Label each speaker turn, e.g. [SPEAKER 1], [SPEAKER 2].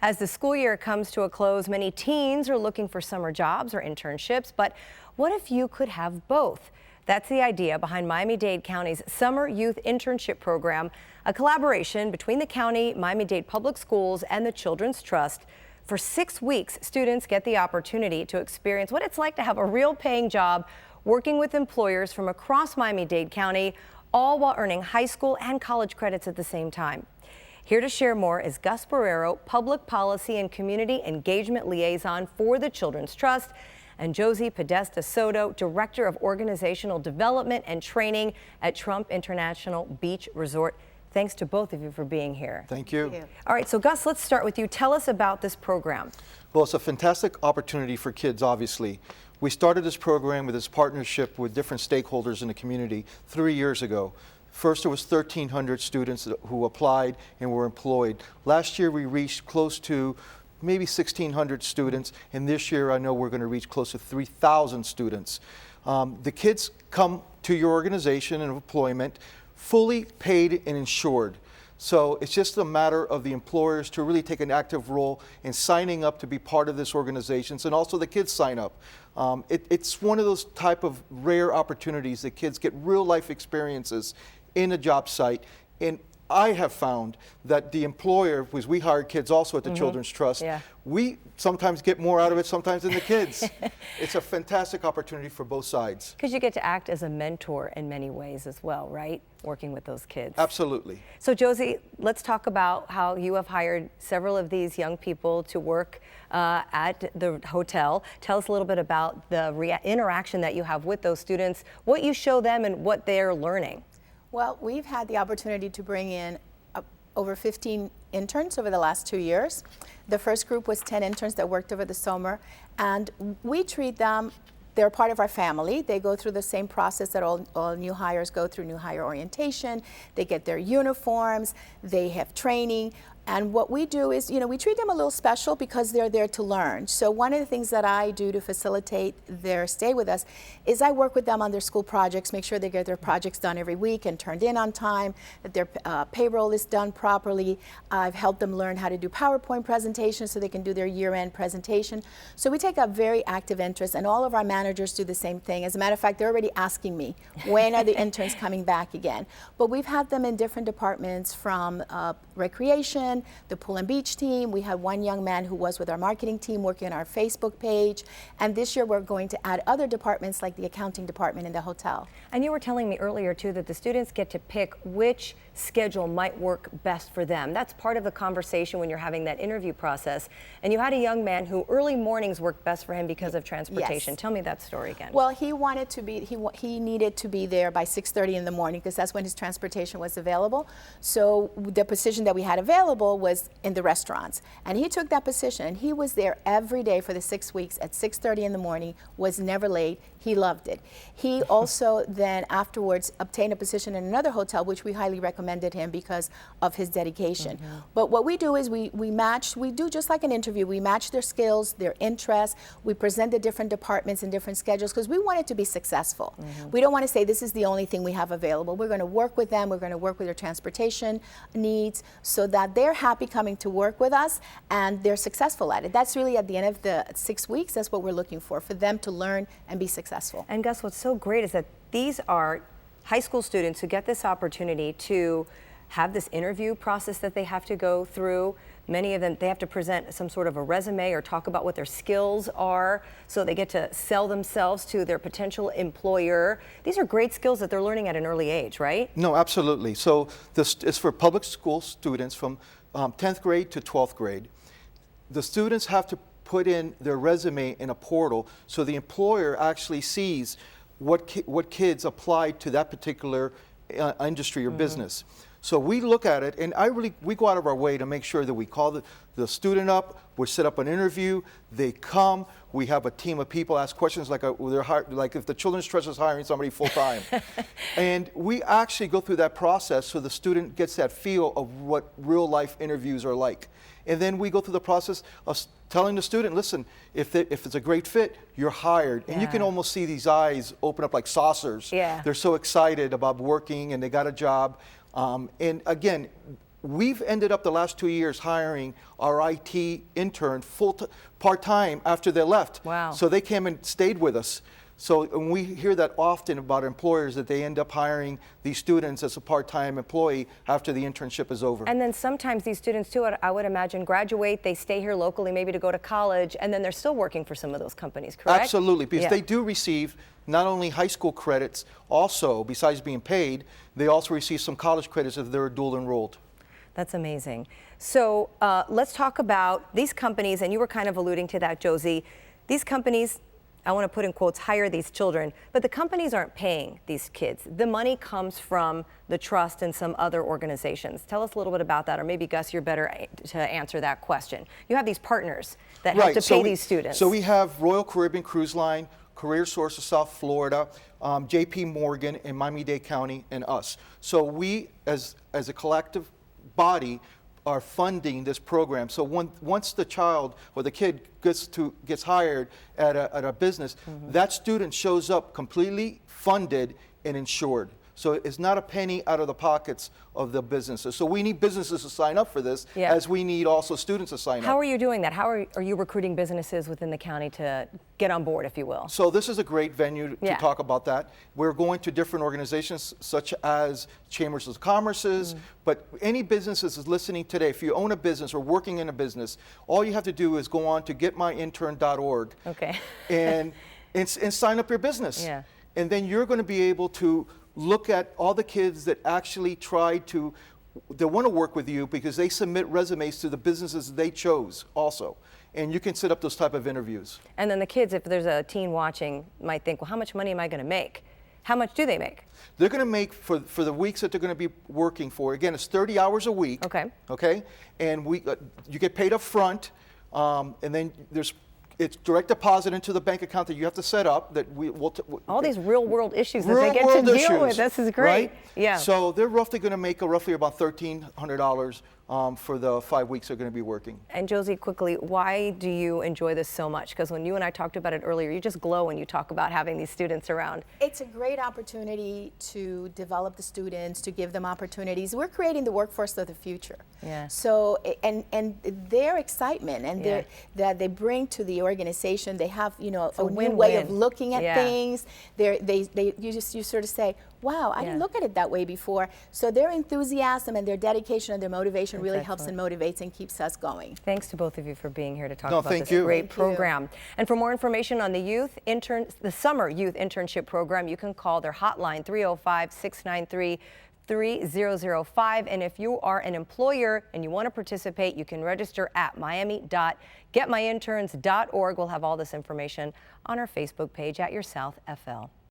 [SPEAKER 1] As the school year comes to a close, many teens are looking for summer jobs or internships, but what if you could have both? That's the idea behind Miami-Dade County's Summer Youth Internship Program, a collaboration between the county, Miami-Dade Public Schools, and the Children's Trust. For 6 weeks, students get the opportunity to experience what it's like to have a real paying job working with employers from across Miami-Dade County, all while earning high school and college credits at the same time. Here to share more is Gus Barreiro, Public Policy and Community Engagement Liaison for the Children's Trust, and Josie Podesta Soto, Director of Organizational Development and Training at Trump International Beach Resort. Thanks to both of you for being here.
[SPEAKER 2] Thank you.
[SPEAKER 1] All right, so Gus, let's start with you. Tell us about this program.
[SPEAKER 2] Well, it's a fantastic opportunity for kids, obviously. We started this program with this partnership with different stakeholders in the community 3 years ago. First, there was 1,300 students who applied and were employed. Last year, we reached close to maybe 1,600 students, and this year, I know we're going to reach close to 3,000 students. The kids come to your organization in employment fully paid and insured. So it's just a matter of the employers to really take an active role in signing up to be part of this organization, and also the kids sign up. It's one of those type of rare opportunities that kids get real life experiences in a job site. And I have found that the employer, because we hire kids also at the Children's Trust, we sometimes get more out of it sometimes than the kids. It's a fantastic opportunity for both sides.
[SPEAKER 1] Because you get to act as a mentor in many ways as well, right? Working with those kids.
[SPEAKER 2] Absolutely.
[SPEAKER 1] So Josie, let's talk about how you have hired several of these young people to work at the hotel. Tell us a little bit about the interaction that you have with those students, what you show them and what they're learning.
[SPEAKER 3] Well, we've had the opportunity to bring in over 15 interns over the last 2 years. The first group was 10 interns that worked over the summer, and we treat them, they're part of our family. They go through the same process that all new hires go through: new hire orientation. They get their uniforms, they have training. And what we do is, we treat them a little special because they're there to learn. So one of the things that I do to facilitate their stay with us is I work with them on their school projects, make sure they get their projects done every week and turned in on time, that their payroll is done properly. I've helped them learn how to do PowerPoint presentations so they can do their year-end presentation. So we take a very active interest, and all of our managers do the same thing. As a matter of fact, they're already asking me, when are the interns coming back again? But we've had them in different departments, from recreation, the pool and beach team. We had one young man who was with our marketing team working on our Facebook page. And this year we're going to add other departments like the accounting department in the hotel.
[SPEAKER 1] And you were telling me earlier too that the students get to pick which schedule might work best for them. That's part of the conversation when you're having that interview process. And you had a young man who early mornings worked best for him because of transportation.
[SPEAKER 3] Yes.
[SPEAKER 1] Tell me that story again.
[SPEAKER 3] Well, he wanted to be, he needed to be there by 6:30 in the morning because that's when his transportation was available. So the position that we had available was in the restaurants. And he took that position, and he was there every day for the 6 weeks at 6:30 in the morning, was never late. He loved it. He also then afterwards obtained a position in another hotel, which we highly recommended him because of his dedication. But what we do is we do just like an interview. We match their skills, their interests. We present the different departments and different schedules because we want it to be successful. We don't want to say this is the only thing we have available. We're going to work with them. We're going to work with their transportation needs so that they're happy coming to work with us and they're successful at it. That's really at the end of the 6 weeks. That's what we're looking for them to learn and be successful.
[SPEAKER 1] And Gus, what's so great is that these are high school students who get this opportunity to have this interview process that they have to go through. Many of them, they have to present some sort of a resume or talk about what their skills are, so they get to sell themselves to their potential employer. These are great skills that they're learning at an early age, right?
[SPEAKER 2] No, absolutely. So this is for public school students from 10th grade to 12th grade. The students have to put in their resume in a portal so the employer actually sees what kids applied to that particular industry or business. So we look at it, and we go out of our way to make sure that we call the student up, we set up an interview, they come, we have a team of people ask questions like if the Children's Trust is hiring somebody full-time. And we actually go through that process so the student gets that feel of what real-life interviews are like. And then we go through the process of telling the student, listen, if it's a great fit, you're hired. And you can almost see these eyes open up like saucers. They're so excited about working and they got a job. And again, we've ended up the last 2 years hiring our IT intern part-time after they left.
[SPEAKER 1] Wow.
[SPEAKER 2] So they came and stayed with us. So and we hear that often about employers, that they end up hiring these students as a part-time employee after the internship is over.
[SPEAKER 1] And then sometimes these students too, I would imagine, graduate, they stay here locally maybe to go to college, and then they're still working for some of those companies, correct?
[SPEAKER 2] Absolutely, because
[SPEAKER 1] Yeah.
[SPEAKER 2] they do receive not only high school credits, also, besides being paid, they also receive some college credits if they're dual enrolled.
[SPEAKER 1] That's amazing. So let's talk about these companies, and you were kind of alluding to that, Josie. These companies, I want to put in quotes, hire these children, but the companies aren't paying these kids. The money comes from the trust and some other organizations. Tell us a little bit about that, or maybe Gus, you're better to answer that question. You have these partners that have to pay these students.
[SPEAKER 2] So we have Royal Caribbean Cruise Line, Career Source of South Florida, JP Morgan in Miami-Dade County, and us. So we, as a collective body, are funding this program. So once the child or the kid gets hired at a business, that student shows up completely funded and insured. So it's not a penny out of the pockets of the businesses. So we need businesses to sign up for this, as we need also students to sign up.
[SPEAKER 1] How are you doing that? How are you recruiting businesses within the county to get on board, if you will?
[SPEAKER 2] So this is a great venue to talk about that. We're going to different organizations such as Chambers of Commerce, but any businesses is listening today, if you own a business or working in a business, all you have to do is go on to getmyintern.org and sign up your business.
[SPEAKER 1] Yeah.
[SPEAKER 2] And then you're going to be able to look at all the kids that actually they want to work with you because they submit resumes to the businesses they chose also. And you can set up those type of interviews.
[SPEAKER 1] And then the kids, if there's a teen watching, might think, well, how much money am I going to make? How much do they make?
[SPEAKER 2] They're going to make, for the weeks that they're going to be working for, again, it's 30 hours a week. Okay. And you get paid up front, and then it's direct deposit into the bank account that you have to set up. That
[SPEAKER 1] all these real world issues that they get to deal with. This is great.
[SPEAKER 2] Right?
[SPEAKER 1] Yeah.
[SPEAKER 2] So they're roughly going to make roughly about $1,300 for the 5 weeks they're going to be working.
[SPEAKER 1] And Josie, quickly, why do you enjoy this so much? Because when you and I talked about it earlier, you just glow when you talk about having these students around.
[SPEAKER 3] It's a great opportunity to develop the students, to give them opportunities. We're creating the workforce of the future.
[SPEAKER 1] Yeah.
[SPEAKER 3] So, and their excitement and that they bring to the organization, they have, you know, a new way of looking at things. You sort of say, wow, I didn't look at it that way before. So their enthusiasm and their dedication and their motivation really helps and motivates and keeps us going.
[SPEAKER 1] Thanks to both of you for being here to talk about this
[SPEAKER 2] you.
[SPEAKER 1] great program. And for more information on the Summer Youth Internship Program, you can call their hotline 305-693-3005. And if you are an employer and you want to participate, you can register at miami.getmyinterns.org. We'll have all this information on our Facebook page at Your South FL.